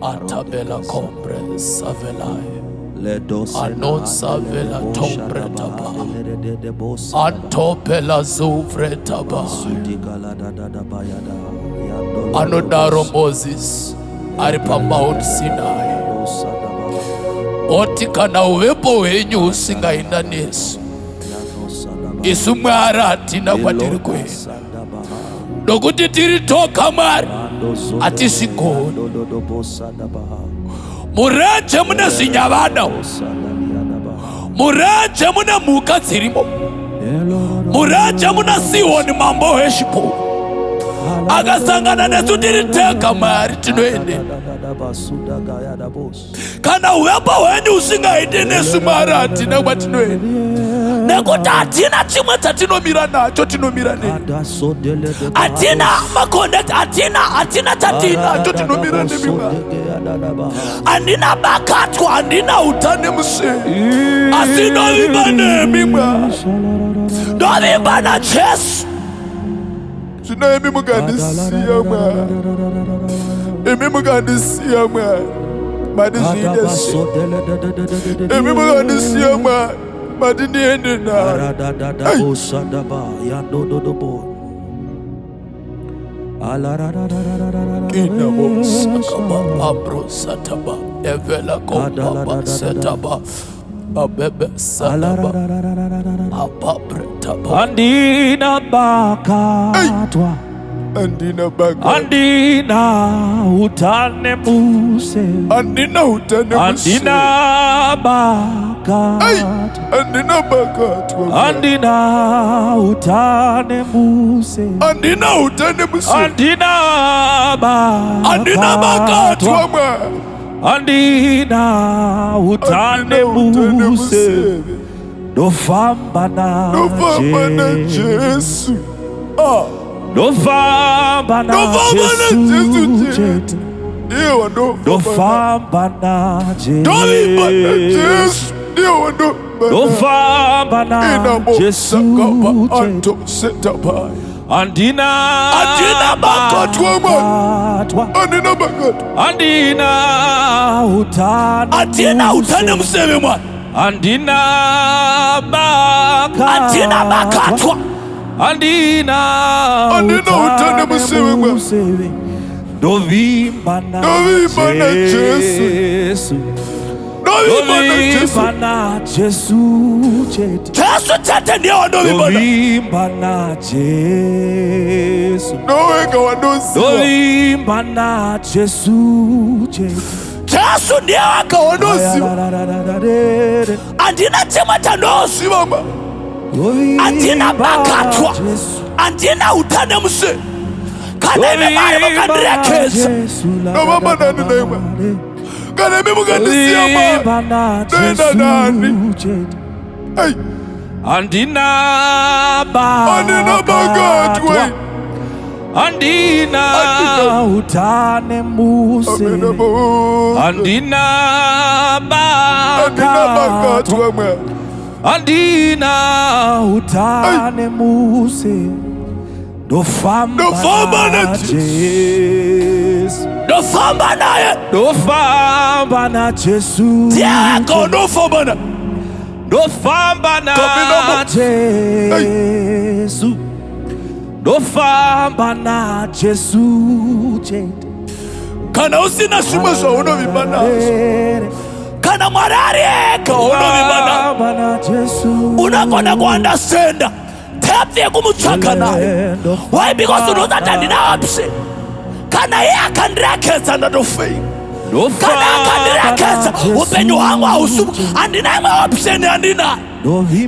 Atabela combre savelai. Anon savela tombre taba. Antopela zuvre taba. Anodaro Moses aripa Mount Sinai. Oti kana uwepo wenyu usingaenda nesu. Isumwe aratina kwatiri kuenda. Nokuti tiri toka mari atisigoni. Mureche mune zinyavada, mureche mune mhuka dzirimo, mureche mune Sihoni mambo weshipfuwo. Akasangana nesu tiri tega mari tinoende. Kana uwepo hwenyu usingaende nesu mari hatina kwatinoenda. Nekuti hatina chimwe chatinomira nacho, tinomira neni. Hatina makonekti, hatina chatinacho, tinomira nemimwe. Handina bakatwa, handina utane museni. Asi ndovimba nemimwe. Ndovimba naJesu. Zvino imi mukandisiya Mwari. Imi mukandisiya Mwari. Mandizviite sei? Imi mukandisiya Mwari. Mati ndiende naye. Kina mosakaba abro sataba evela komba setaba abebe sataba ababre taba. Andina bakatwa, andina baga, andina utane muse, andina utane muse, andina bakatwa, andina bakatwa, andina utane muse, andina utane muse, andina bakatwa, andina utane muse, dofamba na Jesu. Dofamba na Jesu. Dofamba na Jesu. Dofamba na Jesu. Andina bakatwa, andina utane museve mwana. Andina bakatwa, andina utane museve. Dovimba na Jesu. Dovimba na Jesu. Jesu chete ndiye wandovimba na. Dovimba na Jesu. Dovimba na Jesu. Jesu ndiye wakaondoziva. Andina chema chandoziva mba. Andina bakatwa, andina utane muse. Kana ime mari mukandirekeza. Novamba nani naima. Kana ime mukandisiya mari. Nenda nani. Andina bakatwa, andina utane muse, andina bakatwa, andina utane muse. Dofamba na Jesu. Dofamba naye. Dofamba na Jesu. Tiako dofamba na. Dofamba na Jesu. Dofamba na Jesu. Kana usina shimwe zvaunovimba nazvo, kana Mwari ari ega unovimba nazvo, unogona kuandastenda depth yekumutsvaka naye. Why? Because unoziva kuti handina option. Kana iye akandirekeza ndatofeila. Kana akandirekeza upenyu hwangu hausubuki. Handina imwe option yandinayo.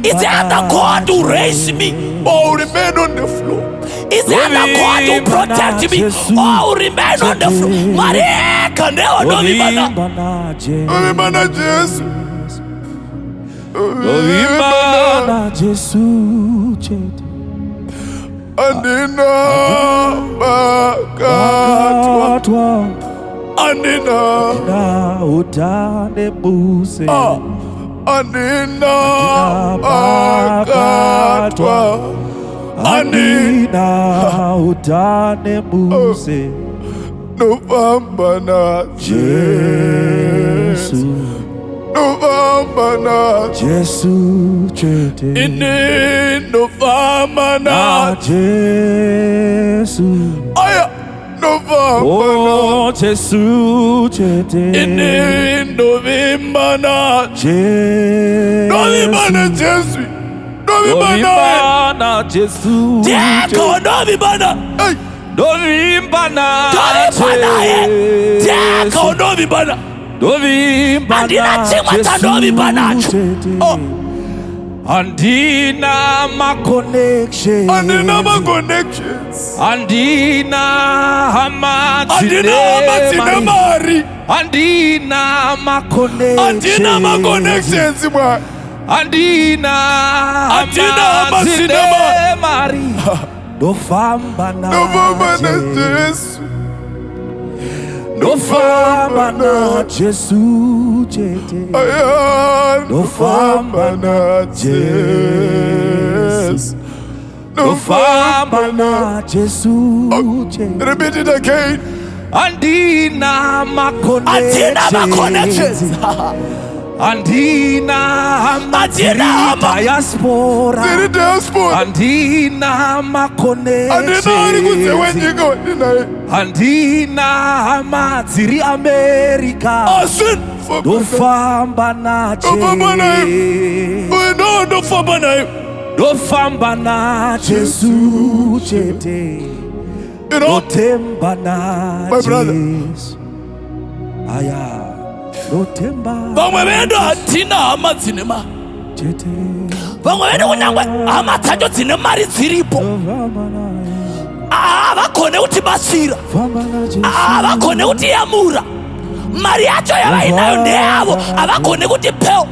It's either God to raise me or remain on the floor. It's either God to protect me or remain on the floor. Mwari ega ndiye wandovimba naye. Dovimba na Jesu. Dovimba na Jesu. Andina bakatwa, andina utane muse, andina bakatwa, andina utane muse, ndofamba na Jesu, ndofamba na Jesu chete, ine ndofamba na Jesu, aya ndofamba na Jesu chete, ine ndovimba na Jesu, ndovimba na Jesu, ndovimba na Jesu, Jeko ndovimba na ndovimba na Jeko ndovimba na andina chimwe chandovimba nacho. Andina ma connections, andina ma connections, andina ma mari, andina ma connections, andina ma connections mwa, andina ma mari. Ndofamba na Jesu, ndofamba na Jesu chete, ndofamba na Jesu, ndofamba na Jesu chete. Repeat it again. Andina ma connections, andina ma diaspora, andina ma connections, andina ma ziri America, ndofamba na ndofamba na Jesu chete, ndotemba na Jesu, aya ndotemba. Vamwe vedu hatina hama dzine mari, vamwe vedu kunyangwe hama dzacho dzine mari dziripo havagone kutibatsira, havagone kutiyamura. Mari yacho yavainayo ndeyavo, havagone kutipewo.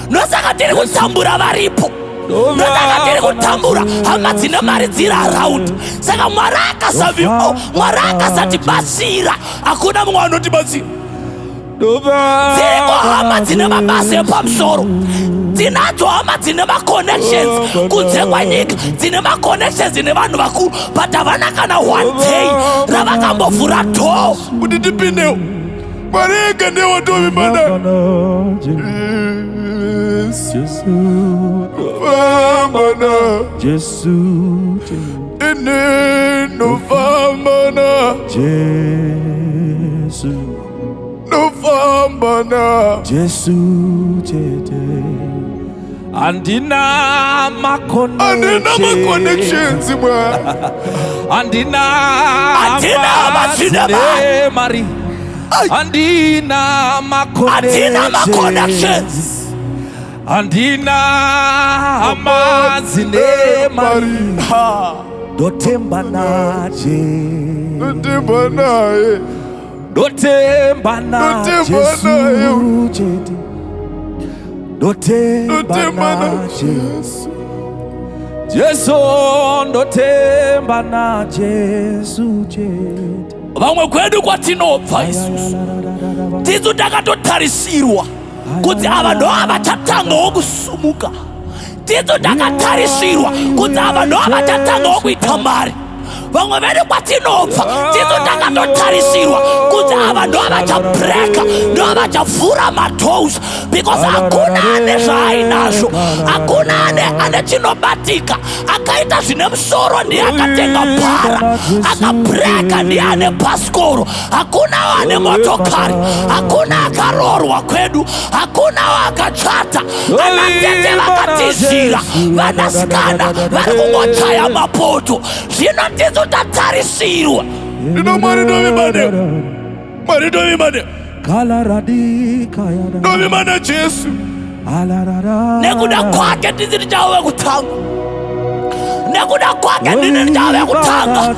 Nosaka tiri kutambura varipo, nosaka tiri kutambura hama dzine mari dziri around. Saka Mwari akasatibatsira, hakuna mumwe anotibatsira. Dziriko hama dzine mabasa epamusoro, dzinadzo hama dzine maconnections kunze kwanyika, dzine maconnections nevanhu vakuru, but havana kana one day ravakambovhura door kuti tipindewo. Mwari ega ndiye watovimba nayo. Ndofamba na Jesu, ine ndofamba na Jesu, ndofamba na Jesu chete, andina ma connections mwa, andina mari, andina ma connections, andina ma zine mari, ndotemba na Jesu, ndotemba naye, ndotemba na Jesu chete, ndotemba na Jesu, Jesu ndotemba na Jesu chete. Vamwe kwedu kwatinobva isusu tisu takatotarisirwa kuti ava ndo avachatangawo kusumuka, tisu takatarisirwa kuti ava ndo avachatangawo kuita mari. Vamwe vedu kwatinobva tisu takatotarisirwa kuti ava ndo avachabreka, ndo avachavhura madoors, because hakuna ane zvaainazvo, hakuna ane chinobatika. Akaita zvine musoro ndiye akatenga bhara, akabreka ndiye ane bhasikoro, hakuna ane motokari, hakuna akaroorwa kwedu, hakuna akachata. Anatete vakatizira, vanasikana vari kungochaya mapoto. Zvino tisu tatarisirwa. Ndino Mwari ndovimba, Mwari ndovimba, ndovimba na Jesu. Nekuda kwake tisi tichave kutanga, nekuda kwake ndini ndichave kutanga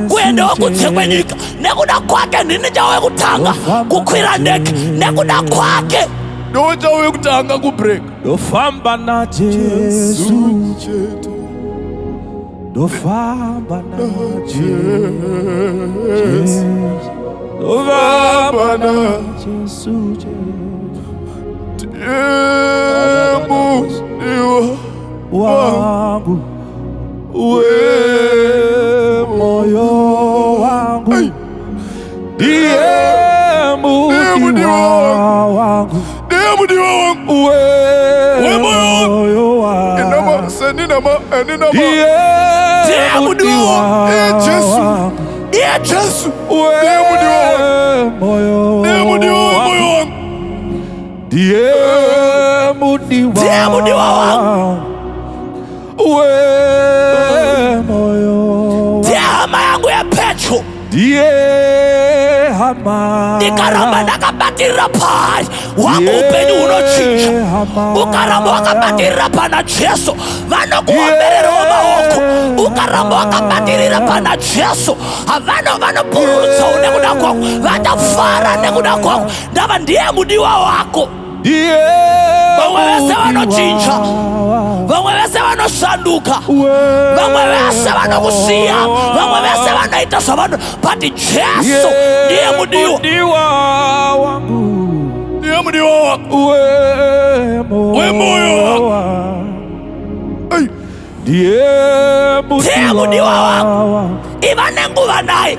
kuendawo kunze kwenyika, nekuda kwake ndini ndichave kutanga kukwira ndege, nekuda kwake ndiwo ndichave kutanga kubreka. Ndofamba na Jesu chete, ndofamba na Jesu, ndofamba na Jesu chete. wangu, we moyo wangu, ndiye mudiwa wangu, ndiye mudiwa wangu, we moyo wangu, ndiye mudiwa wangu, ndiye Yesu, we moyo wangu, ndiye mudiwa wangu, we moyo, ndiye hama yangu ya pecho, ndiye hama nikaramba ndakabatirira pai wangu upenyu unochinja, ukaramba wakabatirira pana Jesu vanokuombererawo maoko, ukaramba wakabatirira pana Jesu havano vanopururudzawo nekuda kwako, vatafara nekuda kwako. Ndava ndiye mudiwa wako. Vamwe vese vanochinja, vamwe vese vanoshanduka, vamwe vese vanokusiya, vamwe vese vanoita zvavano, but Jesu ndiye mudiwa wangu, ndiye mudiwa wako, we moyo wako, ndiye mudiwa wako. Iva nenguva naye,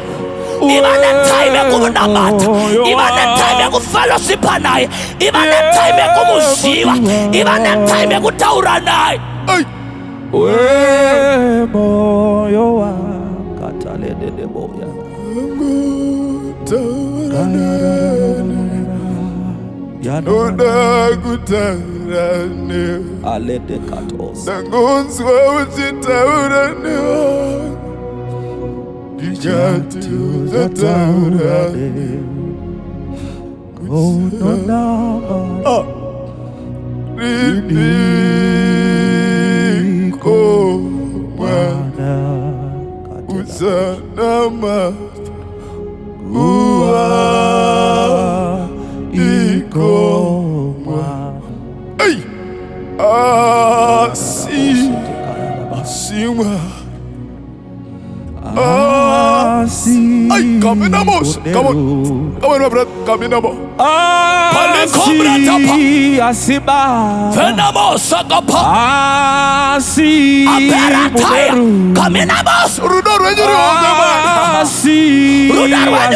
iva netime yekumnamata, iva netime yekufellowshipa naye, iva netime yekumuziva, iva netime yekutaura naye. We moyo wangu, katalede boya Noda kutarane alede katos Dangonzwa uchitaurane Dijatu zataurane Kononama Ridiko mwana Usanama Uwa Iko mwana Asimwa Come in, Amos. Come on, my brother. Come in, Amos. Asiba. Venamos, Sakapa. Aberataya. Come in, Amos. Rudar when you Rudar when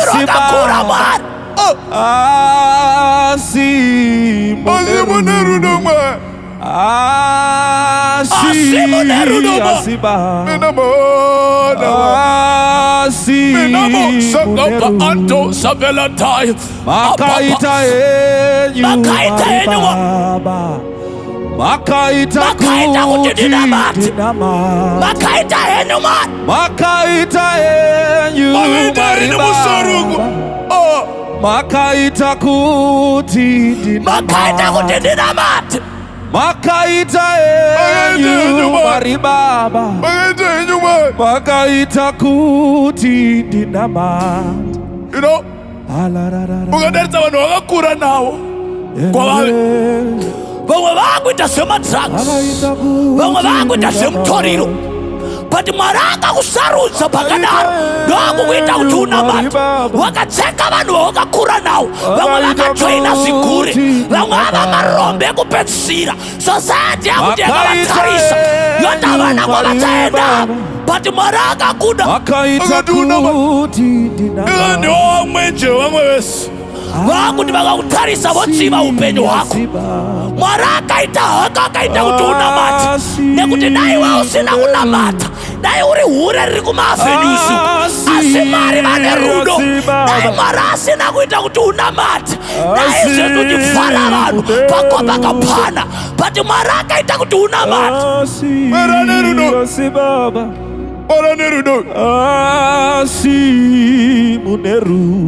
Makaita enyu maribaba, makaita kuti ndinamata. You know, ukadarisa vanhu vakakura nawo kwavave, vamwe vakuita zvemadrugs, vamwe vakuita zvemutoriro, but Mwari akakusarudza pakadaro ndokukuita kuti unamata. Wakacheka vanhu vawakakura nawo, vamwe vakajoina zvigure, vamwe ava marombe ekupedzisira. Society yakuti yakavatarisa yoti havana kwavataenda, but Mwari akakuda akati unamata. Ndiwo wamwenje vamwe vese vakuti vakakutarisa votsiva upenyu hwako. Mwari akaita haka akaita kuti unamata, nekuti naiwe usina kunamata, dai uri hure riri kumaavhenyu usiku, asi Mwari vane rudo. Dai Mwari asina kuita kuti unamata, dai izvezvi uchivhara vanhu pakopakapana, but Mwari akaita kuti unamata. Mwari ane rudo, Mwari ane rudo,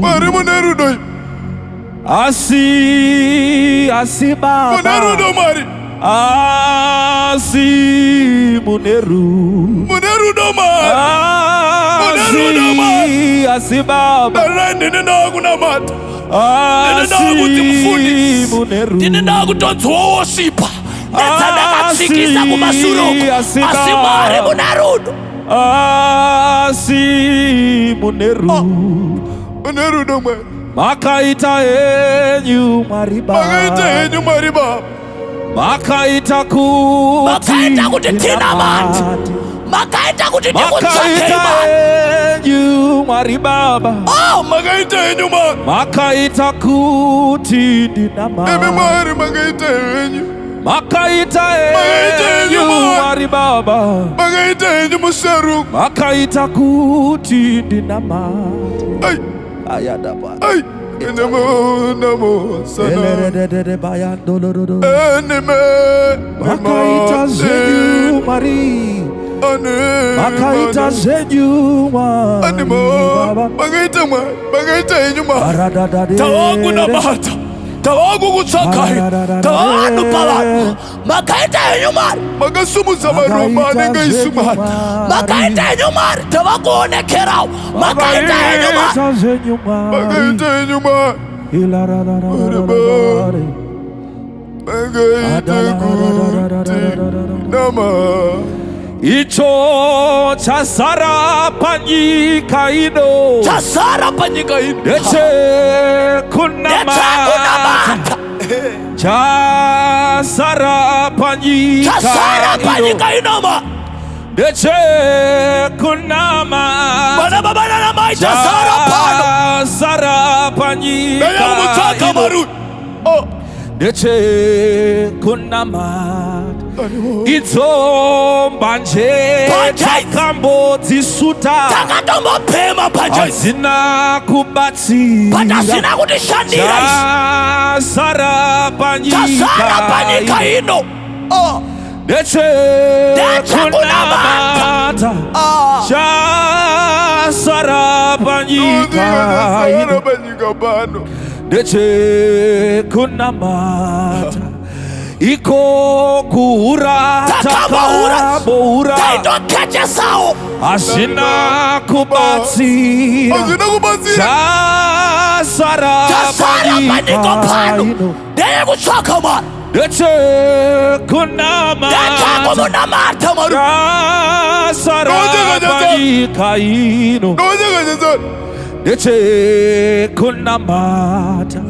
Mwari mune rudo, Baba. Munerudo Mwari, Munerudo Mwari, Munerudo Mwari, Baba. Ndinenda kunamata, ndinenda kuti mufundisi, ndinenda kutodzwa wosipa, ndakatsikisa kumasuroko, asi Mwari munerudo, Munerudo Mwari. Makaita enyu maribaba, makaita enyu maribaba, makaita kuti tinamata, makaita kuti ndikutsvake imani. enyu Mwari Baba, Makaita enyu Mwari, makaita kuti ndinamata. Mwari makaita enyu, makaita enyu Mwari Baba, makaita enyu Musharuka, makaita kuti ndinamata. Ayadaba. Namo sana. Makaita zenyu Mwari, makaita zenyu Mwari Baba, makaita enyu Mwari. Tawangu namata, tawangu kutsvakai, tawangu pavanu, makaita enyu Mwari. Makasumudza varoma nengaisi Mwari, makaita enyu Mwari. Tavakuonekerawo, makaita enyu Mwari, makaita enyu Mwari. Icho chasara panyika ino, chasara panyika ino, neche kunamata. Chasara panyika ino, neche kunamata. Bana baba na mai chasara pano, chasara panyika ino, neche kunamata. Idzo mbanje takambodzisuta, takatombophema panje, hazina kubatsira, pasina kutishandira. Chasara panyika ino, neche kunamata. Chasara panyika ino, neche kunamata. Iko kuhura takabohura, taitokechesawo, hazina kubatsira. Chasara panyika ino, ndekutsvaka Mwari, neche kunamata. Chasara panyika ino, neche kunamata.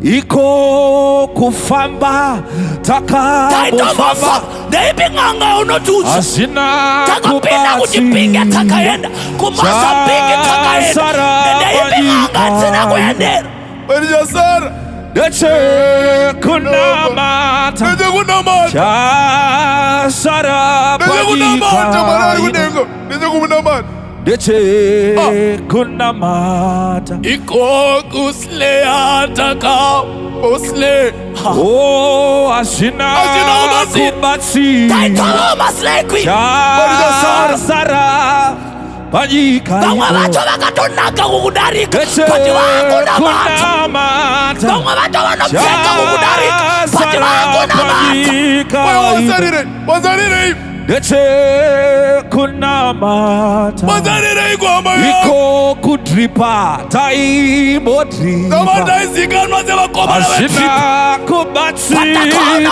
Iko kufamba takabofamba, ndeiping'anga unotudza, hazina takapinda kuchipinge takaenda, kuMozambique takaenda, ndeiping'anga dzina kuendera. neche kunamata. Chasara panyika ino, neche kunamata. Iko kusleya taka osle, hazina kubatsira. taitolo maslekwi. Chasara panyika ino, Vamwe vacho vakatonaka kukudarika, neche pati vakunamata. kunamata. Vamwe vacho vanopfeka kukudarika, pati vakunamata. Wazarire neche kunamata. wazarire kwama ya Iko kudripa taimodripa, kamandaizikanwa sevakomana vetripa, hazina patakaona kubatsira.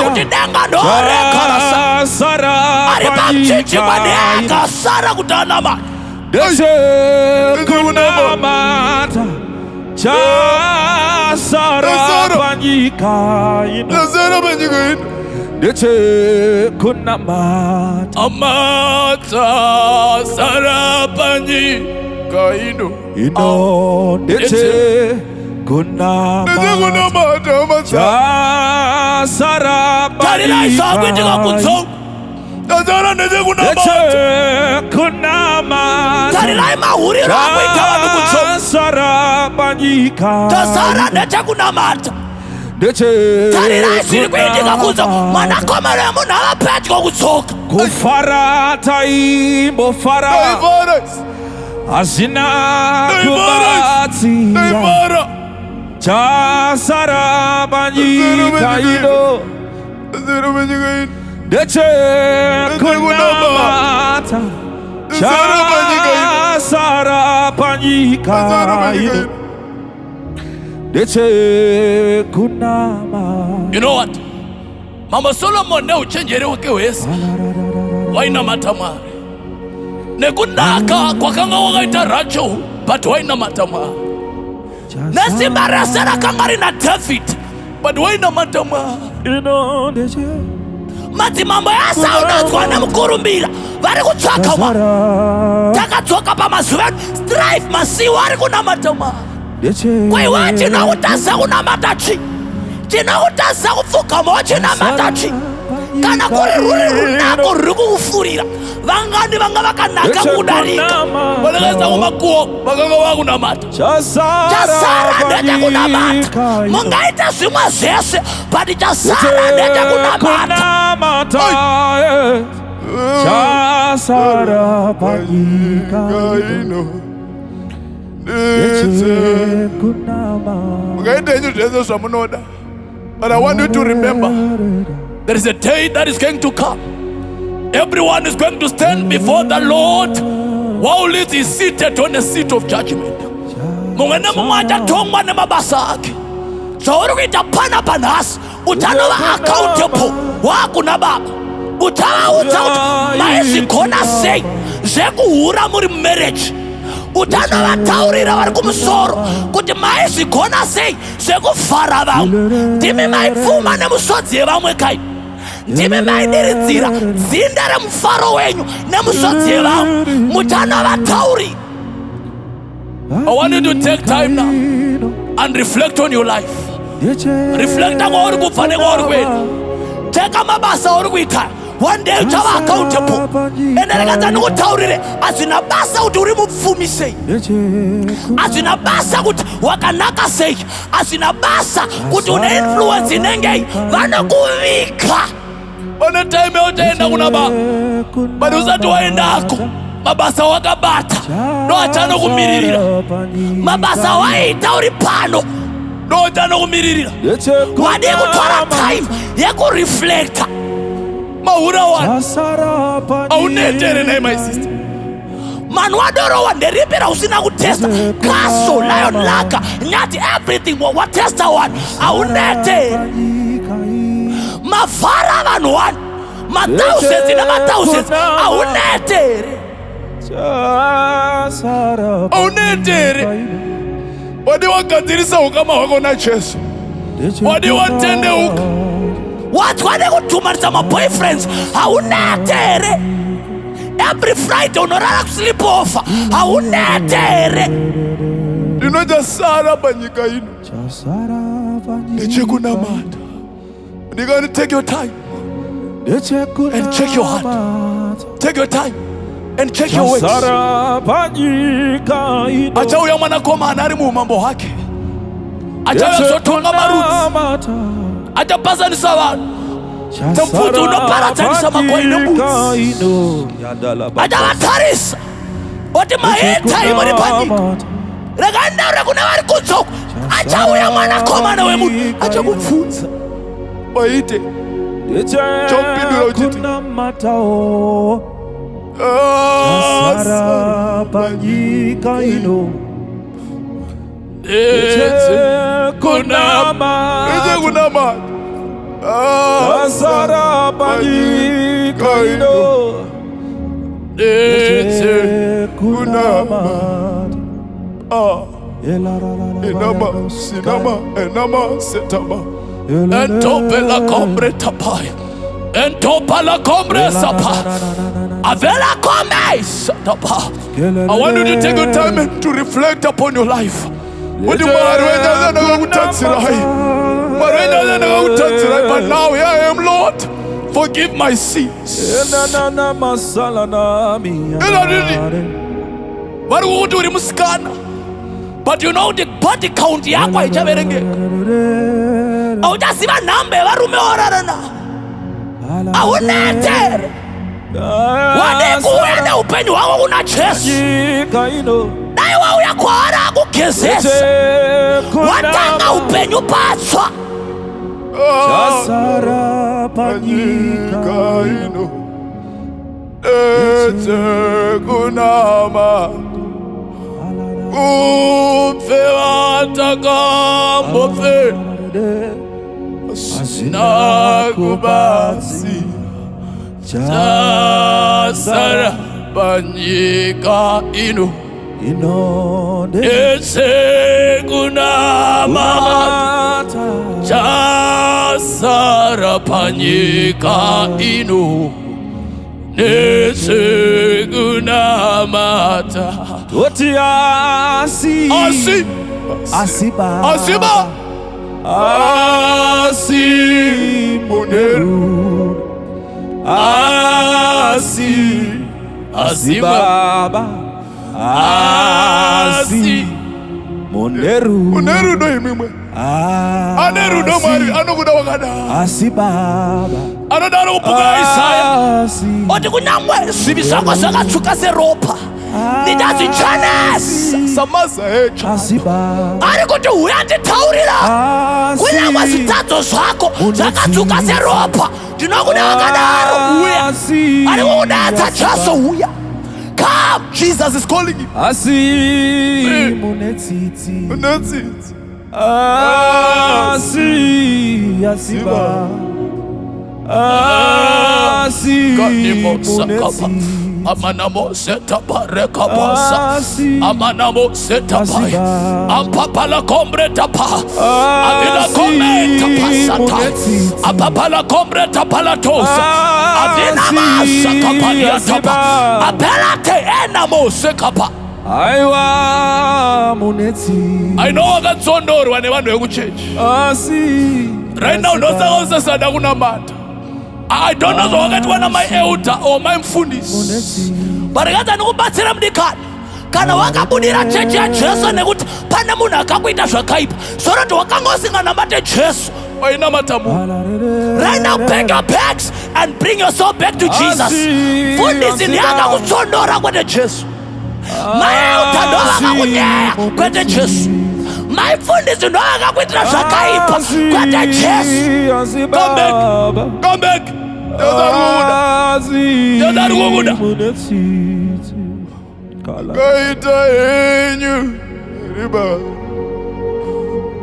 kuti denga ndorekarasa Chasara ari pamchichi panyika pane ino, akasara kuti anamata. neche kunamata. Chasara panyika ino, neche kunamata. Amata sara panyika ino, neche kunamata. Chasara tarira isakuitika panyika kutsonga, tazara nechekunamata, neche kunamata. tarirai mahuriro akuita vanhu kutsonga, Chasara panyika tazara nechekunamata. Tarirai zviri kuitika kunzo, mwanakomana emunhu ava pedyo kutsoka. kufara taimbofara, hazina kubatsira. Chasara panyika ino, neche kunamata. Chasara panyika ino, neche kunamata. You know what? Mama Solomon neuchenjeri wake hwese wainamata Mwari, nekunaka kwakanga wakaita Rachel, but wainamata Mwari, nesimba rese rakanga rina David, but wainamata Mwari. Madzimambo yaSauli anonzwa nemukurumbira vari kutsvaka Mwari. Takadzoka pamazuva strife masiwo ari kunamata Mwari. Kwaiwa tinokutadza kunamata chi? Tinokutadza kupfugama wachinamata chi? Kana kuri ruri runako ruri kukufurira, vangani vanga vakanaka kudarika. Vanakaisa kumakuwo vakanga vakunamata. Chasara ndechekunamata. Mungaita zvimwe zvese, but chasara ndechekunamata. Chasara panyika ino mungaita izvi zvese zvamunoda, but I want you to remember there is a day that is going to come. Everyone is going to stand before the Lord while he is seated on a seat of judgment. Mumwe nemumwe achatongwa nemabasa ake. Zvauri kuita panapa nhasi uchanova accountable wakuna Baba. Uchavaudza kuti maizvigona sei zvekuhura muri marriage. Uchanovautaurira vari kumusoro kuti maizvigona sei zvekuvhara vamwe. Ndimi maipfuma nemusodzi yevamwe kai. Ndimi maidiridzira dzinda remufaro wenyu nemusodzi yevamwe. Muchanovataurira. I want you to take time now and reflect on your life. Reflect on kwauri kubva nekwauri kuenda. Teka mabasa auri kuita. One day uchava accountable. Enderekadza ndikutaurire, hazvina basa kuti uri mupfumi sei. Hazvina basa kuti wakanaka sei. Hazvina basa kuti une influence inenge vanokuvika. One time uchaenda kuna Baba, but usati waendako mabasa wakabata ndo achanokumiririra. Mabasa waita uri pano ndo achanokumiririra. Wadi kutora time yekureflecta. Mahura wanu aunetere naye my sister. Manu wadorowa nderipira usina kutesta. Kaso, lion, laka, nyati, everything watesta wanu aunetere. Mavara vanu wanu mathousands nemathousands aunetere. Aunetere. Wadi wakadzirisa ukama wako na Jesu. Wadi watendeuka. Watu wane kutumanisa maboyfriends haunetere. Every Friday unorara kusleepover haunetere. Ndinochasara panyika ino ndechekunamata. You're going to take your time and check your heart. Take your time and check your ways. Achauya mwanakomana ari muumambo hwake. Achauya zotonga marudzi. Achapazanisa vanhu. Tamfuti unoparadzanisa makwai nembudzi. Achavatarisa kuti maheta imuri panyika. Rekandaura kune vari kunze. Achauya mwanakomana wemunhu achakubvunza. Waite chopindura uchiti chasara panyika ino kunama chasara panyika ino kunama enama setama. Entope la combre tapaya. Entopa la combre sapa. Avela come satapa. I want you to take your time to reflect upon your life. But now here I am, Lord. Forgive my sins. But you know the body count yako haijaverengeka. Haujasiba namba varume orarana. Aunetere. Wade kuenda upenyu wako kuna Jesu. Dai wauya kwara akugezese. Watanga upenyu patswa. Chasara panyika ino ete kunama. Upfe watakambofe asina kubasi. Chasara panyika ino ete kunama. Chasara panyika ino nesegunamata oti asi baba asi muneru asi baba asi muneru no imimwe aneru no mari anokuda wakada asi baba anodaro kupuka Isaya oti kunyangwe zvivi zvako zvakatsvuka seropa ndinazvichanesa samaza echa ari kuti uya nditaurira kunyangwe zvitadzo zvako zvakatsvuka seropa ndinokuda wakadaro uya ari kukudadza Jesu uya. Come, Jesus is calling you. Asi munetsitsi asi ba asi munetsitsi amanamo seta pareka pasa amanamo seta paya ampapala kombreta pa avila kometa pasata apapala kombreta palatosa avina masa kapalia tapa apelate enamo sekapa aiwa munetsi I know wakatsondorwa nevanhu vekuchechi asi right now ndosakosasada kunamata I don't know zvawakati wana my elder or my mfundisi barikadza ndikubatsira mudikani kana wakabudira chechi yaJesu nekuti pane munhu akakuita zvakaipa zvoroti wakanga usinganamate Jesu wainamata munhu. Right now pack your bags and bring your soul back to Jesus. Mfundisi ndiye akakutsondora kwete Jesu, my elder ndo akakunyeya kwete Jesu, my mfundisi ndo akakuitira zvakaipa kwete Jesu. Come back, come back. Yodarukuda kaita enyu riba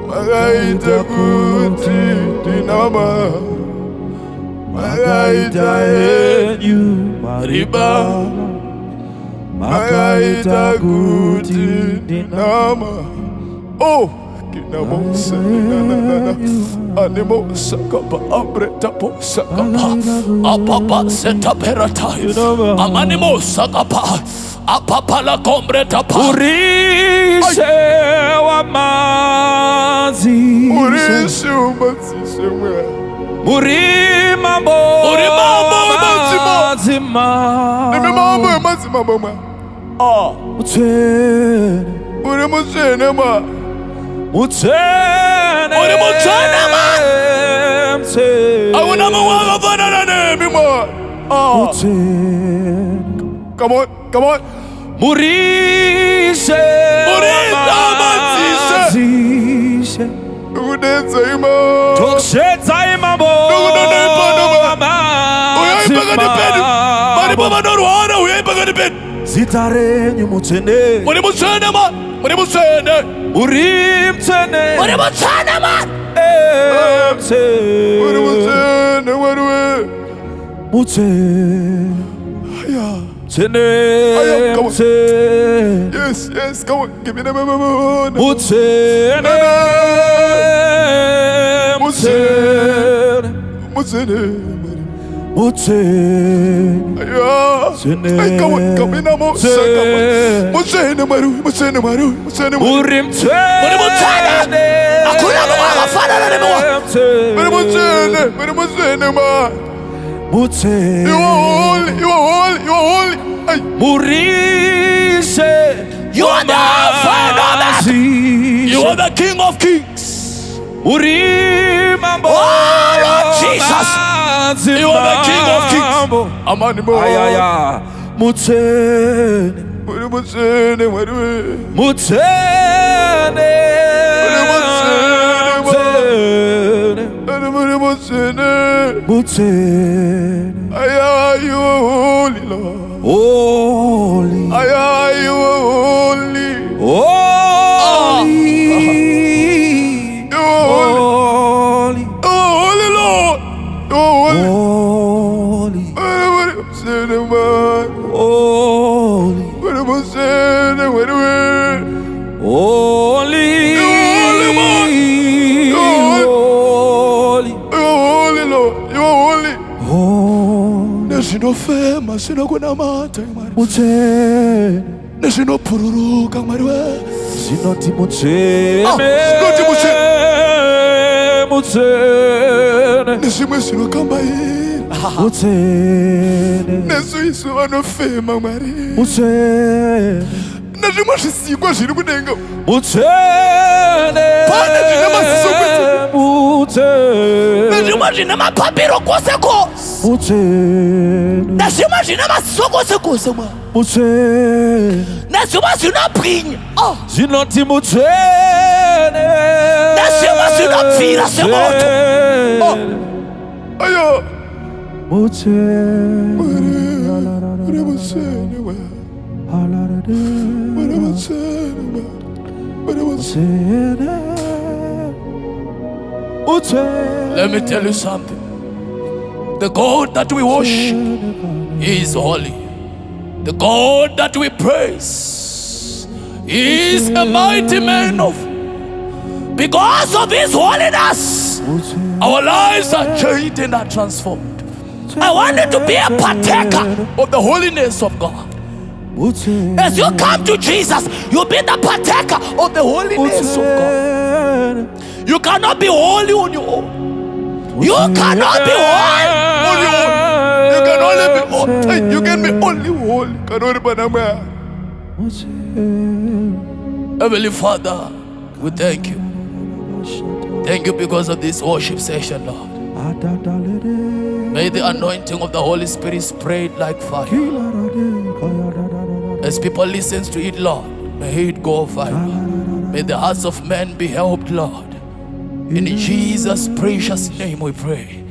magaita kuti dinama magaita enyu riba magaita kuti dinama. Oh, kinamose nanana animo sakapa abreta po sakapa apapa seta perata amanimo sakapa apapala kombreta pa urishe wa mazi urishe umazi urimambo mazima nimemambo mazima mama mutsene uri mutsene ma mutsene uri mutsene ma awuna mawanga fanana nemi ma mutsene. Come on, come on. Murishe amazishe udenza ima tokshetsa imambo maripavanarwara uyaipakati pedu zita renyu mutsene muri mutsene man muri mutsene muri mtsene muri mutsene man muri mutsene wariwe mutsene mutsene yes yes come on give me the mutsene mutsene mutsene mutsene ay come on come in mutsene maru mutsene maru mutsene muri mtsene akuna mwakafana na nemo muri mutsene ma mutsene you are holy you are holy you are holy ay murishe you are the Father you are the King of Kings murimambo oh Lord Jesus you are the King of Kings amani mo ayaya mutsene muri mutsene muri mutsene mutsene aya you are holy Lord holy aya you are holy holy holy holy Lord holy holy mutsene man holy muri mutsene muri holy holy man holy Lord you are holy Mama sinokunamata Mwari Mutsene Nesinopururuka Mwari we Sinoti mutsene Sinoti mutsene Mutsene Nesimwe sinokambaira Mutsene Nesuisu vanofema Mwari Mutsene Nezvimwe zvisikwa zviri kudenga Mutsene Pane zvine maziso kwese Mutsene Nezvimwe zvine mapapiro kwose kwose Mutsene Nezvimwe zvine maziso kwose kwose Mwari Mutsene Nezvimwe zvinobwinya Zinoti mutsene Nezvimwe zvinobvira semoto Ayo Mutsene Uri mutsene Mwari Uri mutsene Mwari Uri mutsene Let me tell you something. The God that we worship is holy. The God that we praise is a mighty man of. Because of His holiness, our lives are changed and are transformed. I want you to be a partaker of the holiness of God. As you come to Jesus, you'll be the partaker of the holiness of God. You cannot be holy on your own. You cannot be holy on your own. You can only be holy. You can be only holy. Heavenly Father, we thank you. Thank you because of this worship session, Lord. May the anointing of the Holy Spirit spread like fire. As people listen to it, Lord, may it go fire. May the hearts of men be helped, Lord. In Jesus' precious name we pray.